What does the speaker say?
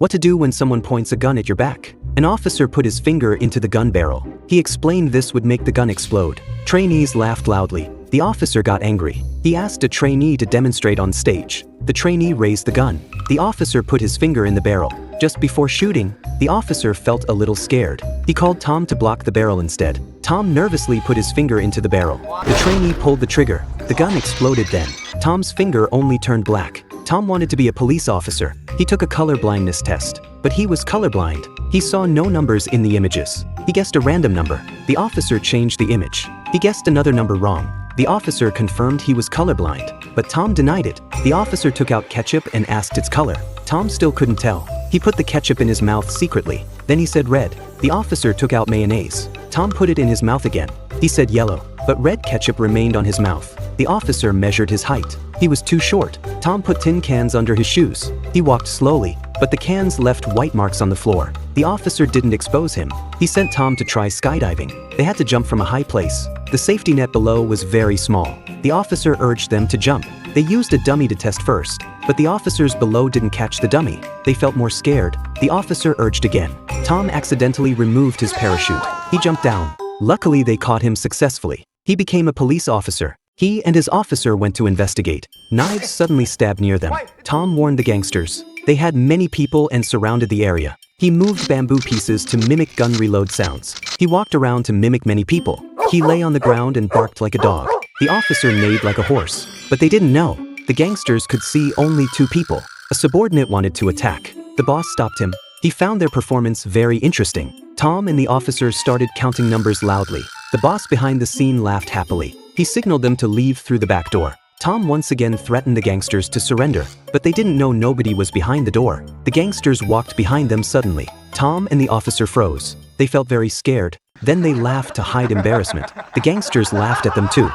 What to do when someone points a gun at your back? An officer put his finger into the gun barrel. He explained this would make the gun explode. Trainees laughed loudly. The officer got angry. He asked a trainee to demonstrate on stage. The trainee raised the gun. The officer put his finger in the barrel. Just before shooting, the officer felt a little scared. He called Tom to block the barrel instead. Tom nervously put his finger into the barrel. The trainee pulled the trigger. The gun exploded then. Tom's finger only turned black. Tom wanted to be a police officer. He took a color blindness test, but he was colorblind. He saw no numbers in the images. He guessed a random number. The officer changed the image. He guessed another number wrong. The officer confirmed he was colorblind, but Tom denied it. The officer took out ketchup and asked its color. Tom still couldn't tell. He put the ketchup in his mouth secretly. Then he said red. The officer took out mayonnaise. Tom put it in his mouth again. He said yellow, but red ketchup remained on his mouth. The officer measured his height. He was too short. Tom put tin cans under his shoes. He walked slowly, but the cans left white marks on the floor. The officer didn't expose him. He sent Tom to try skydiving. They had to jump from a high place. The safety net below was very small. The officer urged them to jump. They used a dummy to test first, but the officers below didn't catch the dummy. They felt more scared. The officer urged again. Tom accidentally removed his parachute. He jumped down. Luckily, they caught him successfully. He became a police officer. He and his officer went to investigate. Knives suddenly stabbed near them. Tom warned the gangsters. They had many people and surrounded the area. He moved bamboo pieces to mimic gun reload sounds. He walked around to mimic many people. He lay on the ground and barked like a dog. The officer neighed like a horse. But they didn't know. The gangsters could see only two people. A subordinate wanted to attack. The boss stopped him. He found their performance very interesting. Tom and the officers started counting numbers loudly. The boss behind the scene laughed happily. He signaled them to leave through the back door. Tom once again threatened the gangsters to surrender, but they didn't know nobody was behind the door. The gangsters walked behind them suddenly. Tom and the officer froze. They felt very scared. Then they laughed to hide embarrassment. The gangsters laughed at them too.